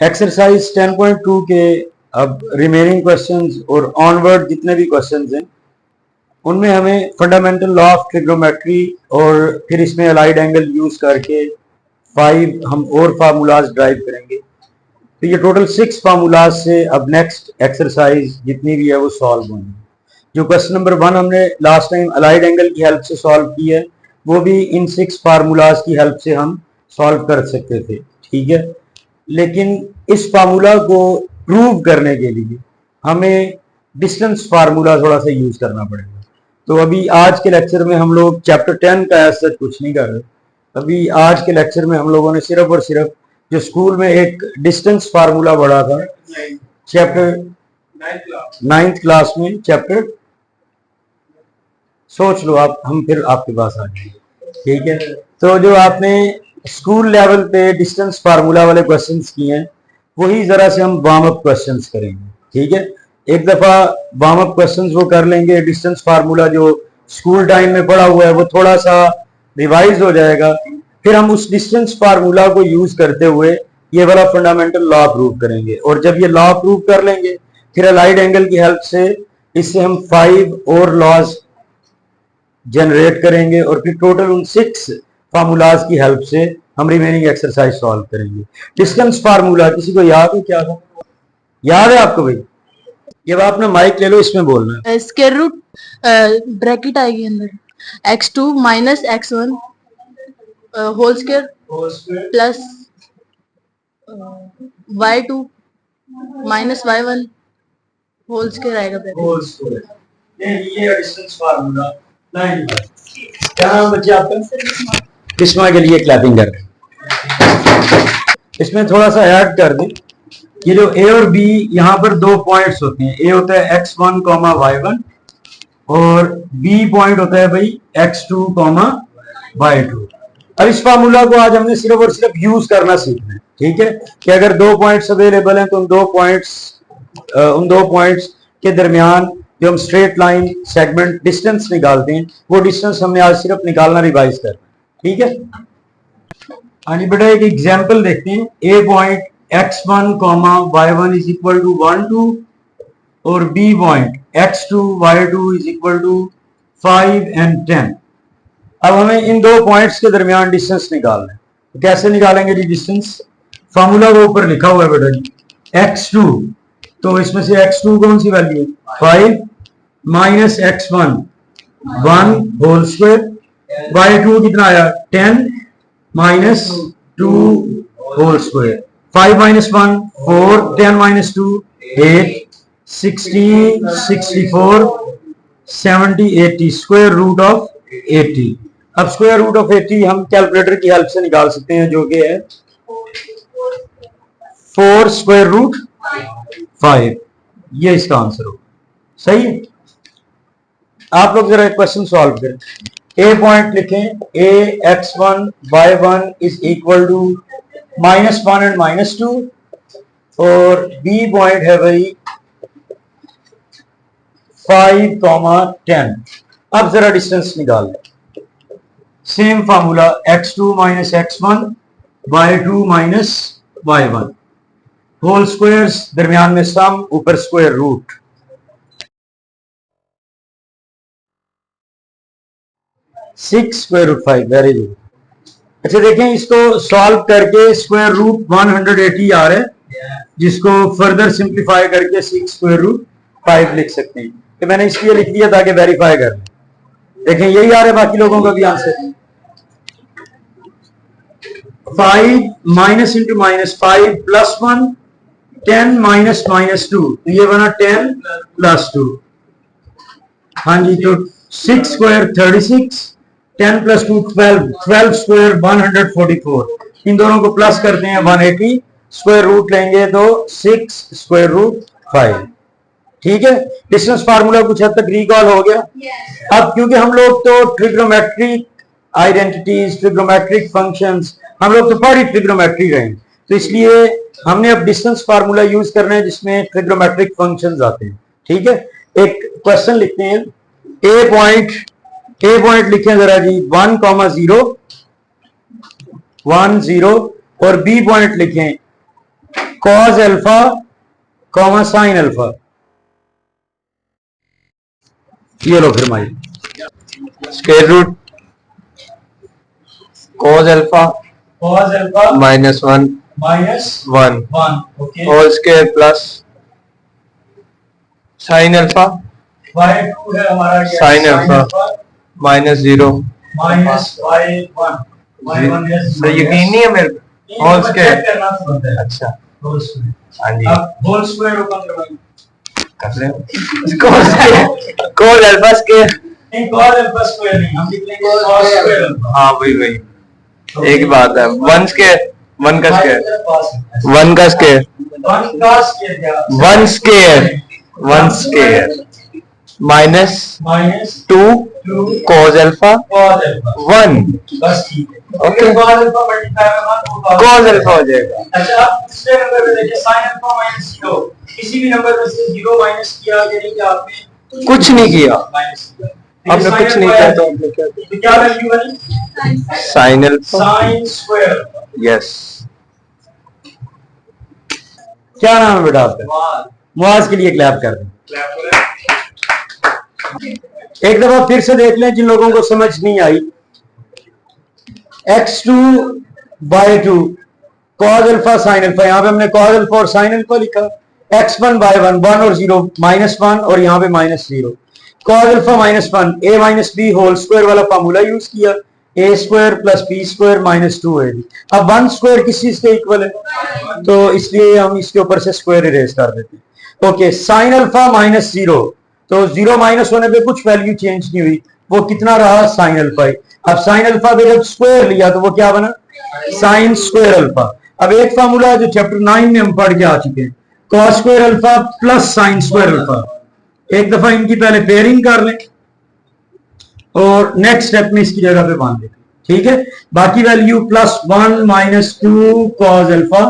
Exercise 10.2 के अब remaining questions और ऑनवर्ड जितने भी क्वेश्चंस हैं उनमें हमें फंडामेंटल लॉ ऑफ ट्रिग्नोमेट्री और फिर इसमें अलाइड एंगल यूज करके 5 हम और फार्मूलाज ड्राइव करेंगे। तो ये टोटल 6 फार्मूलाज से अब नेक्स्ट एक्सरसाइज जितनी भी है वो सॉल्व होंगी। जो क्वेश्चन नंबर 1 हमने लास्ट टाइम अलाइड एंगल की हेल्प से सॉल्व की है वो भी इन 6 फार्मूलाज की हेल्प से हम सॉल्व कर सकते थे, ठीक है। लेकिन इस फार्मूला को प्रूव करने के लिए हमें डिस्टेंस फार्मूला थोड़ा सा यूज करना पड़ेगा। तो अभी आज के लेक्चर में हम लोग चैप्टर 10 का ऐसा कुछ नहीं कर रहे। अभी आज के लेक्चर में हम लोगों ने सिर्फ और सिर्फ जो स्कूल में एक डिस्टेंस फार्मूला पढ़ा था चैप्टर 9th क्लास में, चैप्टर सोच लो आप, हम फिर आपके पास आ जाएंगे, ठीक है। तो जो आपने स्कूल लेवल पे डिस्टेंस फार्मूला वाले क्वेश्चंस किए हैं वही जरा से हम वार्म अप क्वेश्चंस करेंगे, ठीक है। एक दफा वार्म अप क्वेश्चंस वो कर लेंगे, डिस्टेंस फार्मूला जो स्कूल टाइम में पढ़ा हुआ है वो थोड़ा सा रिवाइज हो जाएगा। फिर हम उस डिस्टेंस फार्मूला को यूज करते हुए ये वाला फंडामेंटल लॉ प्रूव करेंगे और जब ये लॉ प्रूव कर लेंगे फिर अलाइड एंगल की हेल्प से इससे हम 5 और लॉज जनरेट करेंगे और फिर टोटल उन 6 फार्मूलाज की हेल्प से हम रिमेनिंग एक्सरसाइज सॉल्व करेंगे। डिस्टेंस फार्मूला किसी को याद है? क्या था, याद है आपको भाई? जब आपने माइक ले लो इसमें बोलना है। स्क्वायर रूट ब्रैकेट आएगी अंदर x2 minus x1 whole square plus y2 minus y1 whole square आएगा ब्रैकेट। ये डिस्टेंस फार्मूला क्या नाम बच्चे आपका? किस्मा के लिए क्लैपिंग कर रहे हैं। इसमें थोड़ा सा ऐड कर दें, ये जो ए और बी यहाँ पर 2 पॉइंट्स होते हैं। ए होता है x1, y1 और बी पॉइंट होता है भाई x2, y2। अब इस फार्मूला को आज हमने सिर्फ और सिर्फ यूज करना सीखना है, ठीक है। कि अगर 2 पॉइंट्स अवेलेबल हैं तो उन दो पॉइंट्स के दरमियान जो हम स्ट्रेट लाइन सेगमेंट डिस्टेंस निकालते हैं वो डिस्टेंस हमने आज सिर्फ निकालना, रिवाइज करना, ठीक है। आगे बेटा एक एग्जांपल देखते हैं। A point x1, y1 is equal to 1, 2 और B point x2, y2 is equal to 5 and 10। अब हमें इन 2 पॉइंट्स के दरमियान डिस्टेंस निकालना है। तो कैसे निकालेंगे जी डिस्टेंस? फॉर्मूला वो ऊपर लिखा हुआ है बेटा जी, x2, तो इसमें से x2 कौन सी वैल्यू है? 5 minus x1 1 whole square, y2 कितना आया? 10 minus 2 whole square, 5 minus 1 4, 10 minus 2 8, 16 64 70 80, square root of 80। अब स्क्वायर रूट ऑफ 80 हम कैलकुलेटर की हेल्प से निकाल सकते हैं जो कि है 4 स्क्वायर रूट 5। ये इसका आंसर होगा, सही है। आप लोग जरा एक क्वेश्चन सॉल्व करें। ए पॉइंट लिखें, A x1 y1 is equal to -1 and -2 और बी पॉइंट है भाई 5, 10। अब जरा डिस्टेंस निकाल लें। Same formula x2 minus x1 y2 minus y1 whole squares, दरमियान में सम, ऊपर square root. Square root 5, very good. अच्छा देखें, इसको सॉल्व करके स्क्वायर रूट 180 आ रहा है जिसको फर्दर सिंप्लीफाई करके 6 स्क्वायर रूट 5 लिख सकते हैं। तो मैंने इसलिए लिख दिया ताकि वेरीफाई कर लें। देखें यही आ रहा है बाकी लोगों का भी answer. 5 minus into minus 5 plus 1, 10 minus minus 2, तो ये बना 10 प्लस 2। हाँ जी, तो 6 स्क्वायर 36, 10 प्लस 2 12, 12 स्क्वायर 144। इन दोनों को प्लस करते हैं 180, स्क्वायर रूट लेंगे तो 6 स्क्वायर रूट 5, ठीक है। डिस्टेंस फार्मूला कुछ हद तक रिकॉल हो गया। अब क्योंकि हम लोग तो ट्रिग्नोमेट्रिक आइडेंटिटीज, ट्रिग्नोमेट्रिक फंक्शंस, हम लोग तो सारी ट्रिग्नोमेट्री रहे हैं, तो इसलिए हमने अब डिस्टेंस फार्मूला यूज करना है जिसमें ट्रिग्नोमेट्रिक फंक्शंस आते हैं, ठीक है। एक क्वेश्चन लिखते हैं। ए पॉइंट लिखें जरा जी 1, 0 1 0 और बी पॉइंट लिखें cos alpha comma sine alpha, ये लो फिर माई square root cos alpha minus one okay whole square plus sine alpha y2 है हमारा sin alpha minus zero. Minus y1 तो यकीन नहीं है मेरे को होल स्क्वायर। करना तो बनता है। अच्छा होल स्क्वायर, हाँ जी अब होल स्क्वायर ओपन करवाइए। कर ले cos अल्फा स्क्वायर। नहीं cos अल्फा स्क्वायर नहीं, हम लिख लेंगे cos स्क्वायर अल्फा। हाँ वही एक ही बात है। वन स्क्वायर वन का स्क्वायर वन का square one square minus two cos alpha one. बस ठीक है। ओके cos अल्फा मल्टीप्लाई में cos अल्फा हो जाएगा। अच्छा अब दूसरे नंबर पे देखिए sin अल्फा माइनस 0, किसी भी नंबर में से 0 माइनस किया यानी कि आपने कुछ नहीं किया, माइनस किया, हमने कुछ नहीं किया तो हमने क्या तो क्या वैल्यू बनी? sin alpha sin square. Yes. क्या नाम है बेटा आपका? मुआज के लिए क्लैप कर दें। एक दफा फिर से देख लें जिन लोगों को समझ नहीं आई। x2 by 2 cos alpha sine alpha, यहाँ पे हमने cos अल्फा और साइन अल्फा लिखा। x1 बाई 1 1 और 0 माइनस 1 और यहाँ पे minus 0। cos alpha minus 1 a minus B whole square वाला फॉर्मूला यूज किया, a square plus B square minus 2ab। अब 1 स्क्वायर किस चीज के इक्वल है, तो इसलिए हम इसके ऊपर से स्क्वायर इरेज कर देते हैं। ओके साइन अल्फा माइनस 0, तो 0 माइनस होने पे कुछ वैल्यू चेंज नहीं हुई, वो कितना रहा साइन अल्फा ही। अब साइन अल्फा पे जब स्क्वायर लिया तो वो क्या बना साइन स्क्वायर अल्फा। अब एक फार्मूला जो चैप्टर 9 में हम पढ़ के आ चुके हैं, cos square alpha plus sine square alpha. एक दफा इनकी पहले पेयरिंग कर लें और नेक्स्ट स्टेप में इसकी जगह पे बांध दें, ठीक है। बाकी value plus 1 minus 2 cos alpha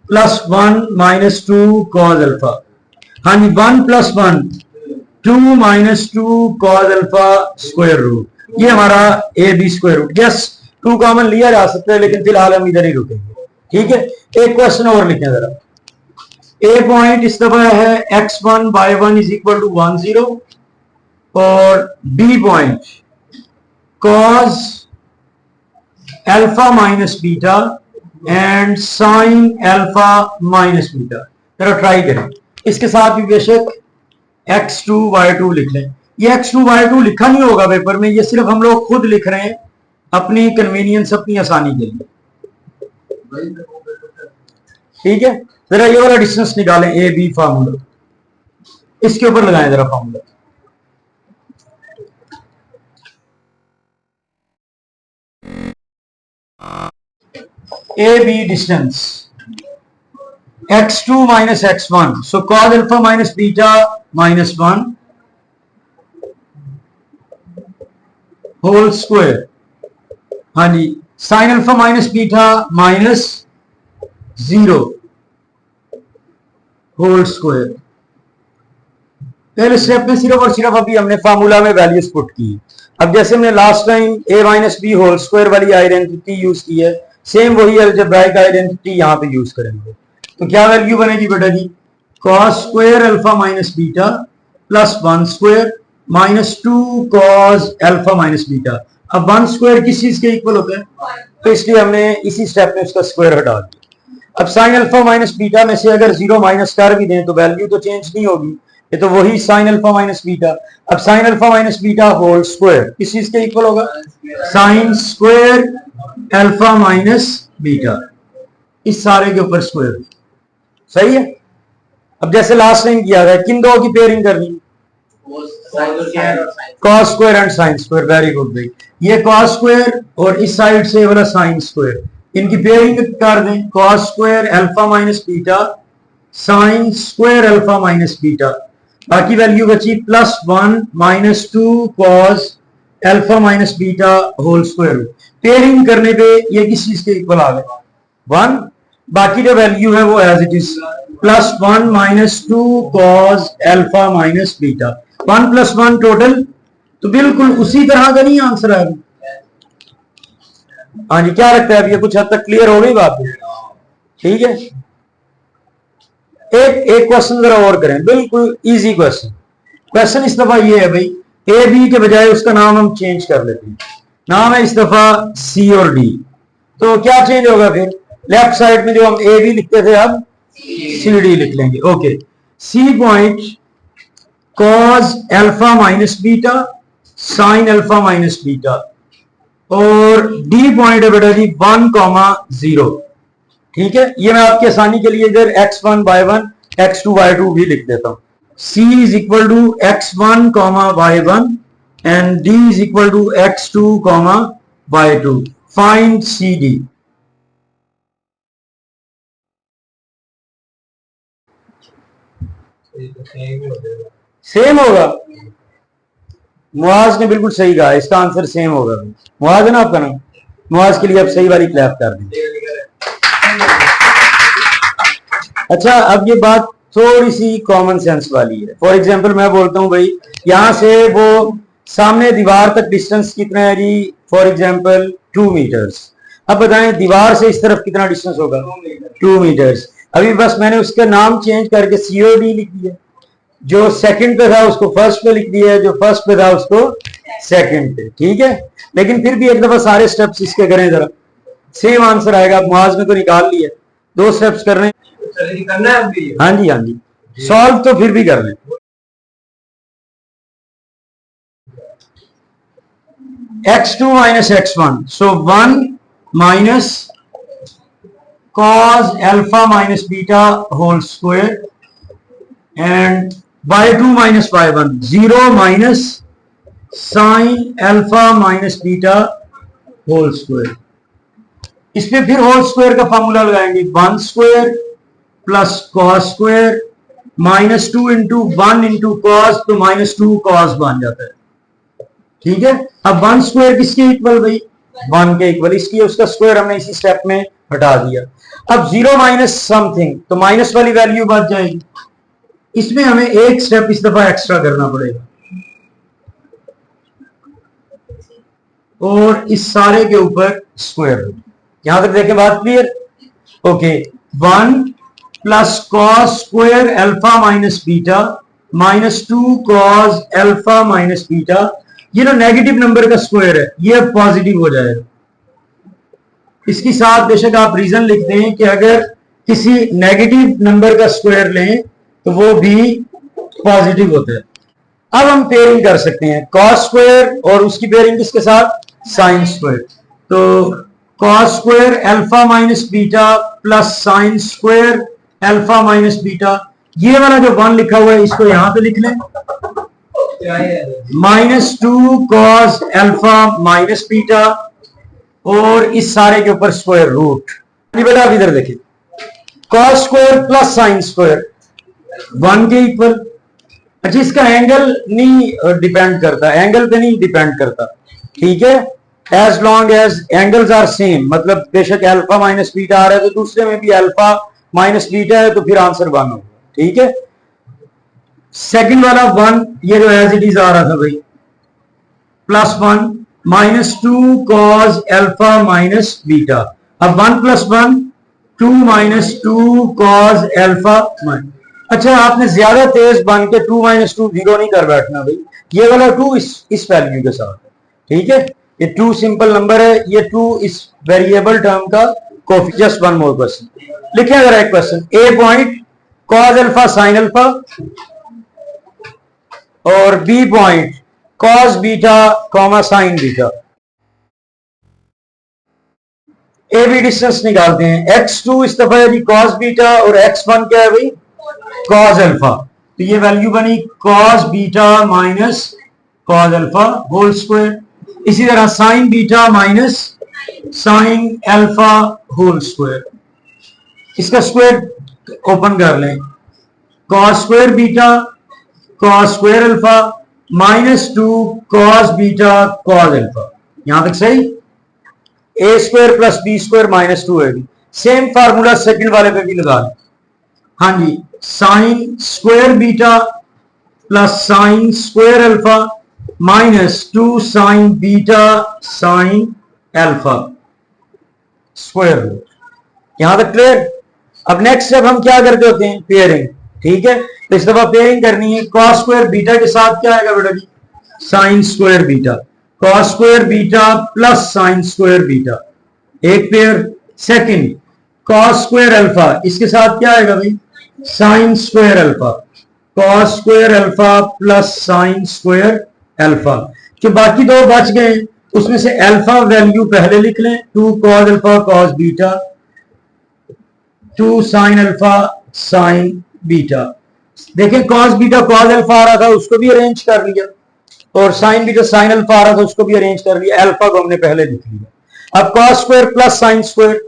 plus 1 minus 2 cos alpha. हाँ जी 1 plus 1 2 minus 2 cos alpha square root, ये हमारा A B square root. Yes 2 common लिया जा सकता है लेकिन फिलहाल हम इधर ही रुकेंगे, ठीक है। एक क्वेश्चन और लिखें जरा। ए पॉइंट इस दफा है x1 by 1 is equal to 1 0 और B point cos alpha minus beta and sine alpha minus beta. जरा ट्राई करें, इसके साथ भी बेशक x2 बाई 2 लिख लें। ये x2 बाई 2 लिखा नहीं होगा पेपर में, ये सिर्फ हम लोग खुद लिख रहे हैं अपनी कन्वीनियंस, अपनी आसानी के लिए, ठीक है। जरा ये वाला डिस्टेंस निकालें, ए बी फार्मूला, इसके ऊपर लगाएं जरा formula. A B distance x2 minus x1, so cos alpha minus beta minus 1 whole square. हाँ जी sine alpha minus beta minus 0 whole square. पहले स्टेप में सिर्फ और सिर्फ अभी हमने फार्मूला में वैल्यूज पुट की। अब जैसे हमने last time a minus B whole square वाली आइडेंटिटी यूज की है, सेम वही अलजेब्राइक आइडेंटिटी यहां पे यूज करेंगे। तो क्या वैल्यू बनेगी बेटा जी, cos square alpha minus beta plus 1 square minus 2 cos alpha minus beta. अब 1 स्क्वायर किस चीज के इक्वल होता है, तो इसलिए हमने इसी स्टेप में उसका स्क्वायर हटा दिया। अब साइन अल्फा माइनस बीटा में से अगर 0 माइनस कर भी दें तो वैल्यू तो चेंज नहीं होगी, ये तो वही साइन अल्फा माइनस बीटा। अब sine alpha minus beta whole square किस चीज के इक्वल होगा, sine square alpha minus beta, इस सारे के ऊपर स्क्वायर, सही है। अब जैसे लास्ट टाइम किया था, किन दो की पेयरिंग करनी, cos square and sine square. Very good भाई, ये cos स्क्वायर और इस साइड से वाला साइन स्क्वायर, इनकी पेयरिंग कर दें, cos square alpha minus beta sine square alpha minus beta. बाकी वैल्यू बची plus 1 minus 2 cos alpha minus beta whole square. Pairing करने पे ये किस चीज के इक्वल आ गए, 1। बाकी जो वैल्यू है वो as it is plus 1 minus 2 cos alpha minus beta. 1 plus 1 total, तो बिल्कुल उसी तरह का नहीं आंसर है। हाँ जी क्या लगता है, अब ये कुछ हद तक क्लियर हो गई बात, ठीक है। एक क्वेश्चन जरा और करें, बिल्कुल इजी क्वेश्चन। क्वेश्चन इस दफा ये है भाई, ए बी के बजाय उसका नाम हम चेंज कर लेते हैं। नाम है इस दफा सी और डी। तो क्या चेंज होगा फिर? लेफ्ट साइड में जो हम ए बी लिखते थे अब सी डी लिख लेंगे। Okay, C point cos alpha minus beta sine alpha minus beta, और डी पॉइंट है बेटा जी 1,0। ठीक है, ये मैं आपकी आसानी के लिए इधर x1 y1 x2 y2 भी लिख देता हूं। c is equal to x1 y1 and d is equal to x2 y2। Find C D. Same होगा। मुआज ने बिल्कुल सही कहा, इसका आंसर सेम होगा। मुआज है ना आपका नाम? मुआज के लिए आप सही वाली क्लैप कर दें। अच्छा, अब ये बात थोड़ी सी कॉमन सेंस वाली है। फॉर एग्जांपल मैं बोलता हूं भाई, यहां से वो सामने दीवार तक डिस्टेंस कितना है जी? For example 2 metres. अब बताएं दीवार से इस तरफ कितना डिस्टेंस होगा? 2 मीटर्स। अभी बस मैंने उसका नाम चेंज करके सीओडी लिख दिया। जो सेकंड पे था उसको फर्स्ट पे लिख दिया, जो फर्स्ट पे था उसको सेकंड पे। ठीक है, लेकिन फिर भी एक दफा सारे स्टेप्स इसके करें जरा, सेम आंसर आएगा। मुआज में तो निकाल लिया, 2 स्टेप्स करने करना है अभी। हाँ जी, हाँ जी, सॉल्व तो फिर भी कर लें। x2 minus x1, so 1 minus cos alpha minus beta whole square and y2 minus y1, 0 minus sin alpha minus beta whole square। इसमें फिर होल स्क्वायर का फॉर्मूला लगाएंगे, 1 square plus cos square minus 2 into 1 into cos, तो minus 2 cos बन जाता है। ठीक है, अब 1 स्क्वायर किसके इक्वल भाई? 1 के इक्वल, इसलिए उसका स्क्वायर हमने इसी स्टेप में हटा दिया। अब 0 माइनस समथिंग, तो माइनस वाली वैल्यू बच जाएगी। इसमें हमें एक स्टेप इस दफा एक्स्ट्रा करना पड़ेगा, और इस सारे के ऊपर स्क्वायर रूट। यहां तक देखें, बात clear? Okay, 1 plus cos square alpha minus beta minus 2 cos alpha minus beta. ये ना नेगेटिव नंबर का स्क्वायर है, ये पॉजिटिव हो जाएगा। इसके साथ बेशक आप रीजन लिखते हैं कि अगर किसी नेगेटिव नंबर का स्क्वायर लें तो वो भी पॉजिटिव होता है। अब हम पेयरिंग कर सकते हैं कॉस स्क्वायर और उसकी पेयरिंग किसके साथ? Sine square. तो cos square alpha minus beta plus sine square alpha minus beta. ये वाला जो 1 लिखा हुआ है इसको यहां पे लिख लें, minus 2 cos alpha minus beta, और इस सारे के ऊपर स्क्वायर रूट। बेटा आप इधर देखिए, cos square plus sine square 1 के इक्वल। अच्छा, इसका एंगल नहीं डिपेंड करता, एंगल पे नहीं डिपेंड करता। ठीक है, as long as angles are same, मतलब बेशक अल्फा माइनस बीटा आ रहा है तो दूसरे में भी अल्फा माइनस बीटा है, तो फिर आंसर 1 होगा। ठीक है, सेकंड वाला 1, ये जो एज इट इज आ रहा था भाई, plus 1 minus 2 cos alpha minus beta. अब 1 प्लस 1 2 माइनस 2 कॉस अल्फा। अच्छा, आपने ज्यादा तेज बन के 2 माइनस 2 0 नहीं कर बैठना भाई, ये वाला 2 इस वैल्यू के साथ। ठीक है, ये 2 सिंपल नंबर है, ये 2 इस वेरिएबल टर्म का कोफिशिएंट। जस्ट 1 मोर क्वेश्चन लिखिए अगर एक question, A point cos alpha sine alpha और B point cos beta comma sine beta. A B distance निकालते हैं। x2 इस दफा है जी कॉस बीटा और x1 क्या है भाई? Cos alpha. तो ये वैल्यू बनी cos beta minus cos alpha whole square. इसी तरह sine beta minus sine alpha whole square. इसका स्क्वायर ओपन कर लें, cos square beta cos square alpha minus 2 cos beta cos alpha. यहां तक सही? A square plus B square minus 2 है। Same formula second वाले पे भी लगा लें। हाँ जी, sine square beta plus sine square alpha minus 2 sine beta sine alpha square root. यहां तक क्लियर? अब नेक्स्ट स्टेप हम क्या करते होते हैं, पेयरिंग। ठीक है, तो इस दफा पेयरिंग करनी है। कॉस स्क्वायर बीटा के साथ क्या आएगा बेटा जी, sine square beta. Cos square beta plus sine square beta, एक pair. Second cos square alpha, इसके साथ क्या आएगा भाई, sine square alpha. Cos square alpha plus sine square alpha. जो बाकी दो बच गए उसमें से अल्फा वैल्यू पहले लिख लें, 2 cos alpha cos beta, 2 sine alpha sign beta. देखें कॉस बीटा कॉस अल्फा आ रहा था उसको भी अरेंज कर लिया, और साइन बीटा साइन अल्फा आ रहा था उसको भी अरेंज कर लिया, अल्फा को हमने पहले लिख लिया। अब cos square plus sine square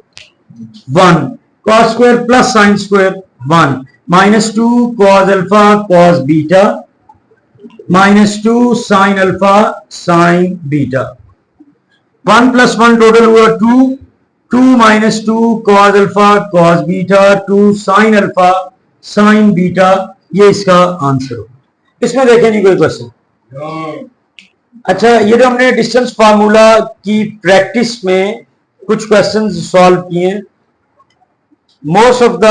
1, cos square plus sine square 1, -2 cos alpha cos beta, -2 sine alpha sign beta. 1 + 1 total हुआ 2, 2 - 2 cos alpha cos beta, 2 sine alpha sign beta. ये इसका आंसर होगा। इसमें देखें नहीं कोई क्वेश्चन। अच्छा, ये जो हमने डिस्टेंस फार्मूला की प्रैक्टिस में कुछ क्वेश्चंस सॉल्व किए, मोस्ट ऑफ द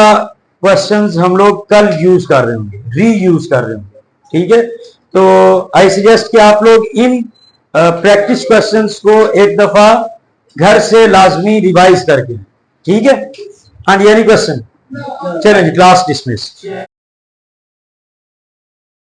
क्वेश्चंस हम लोग कल यूज कर रहे होंगे, रीयूज कर रहे होंगे। ठीक है, तो आई सजेस्ट कि आप लोग इन प्रैक्टिस क्वेश्चंस को एक दफा घर से लाजमी रिवाइज करके। ठीक है, एंड एनी क्वेश्चन? चलें जी, क्लास डिसमिस।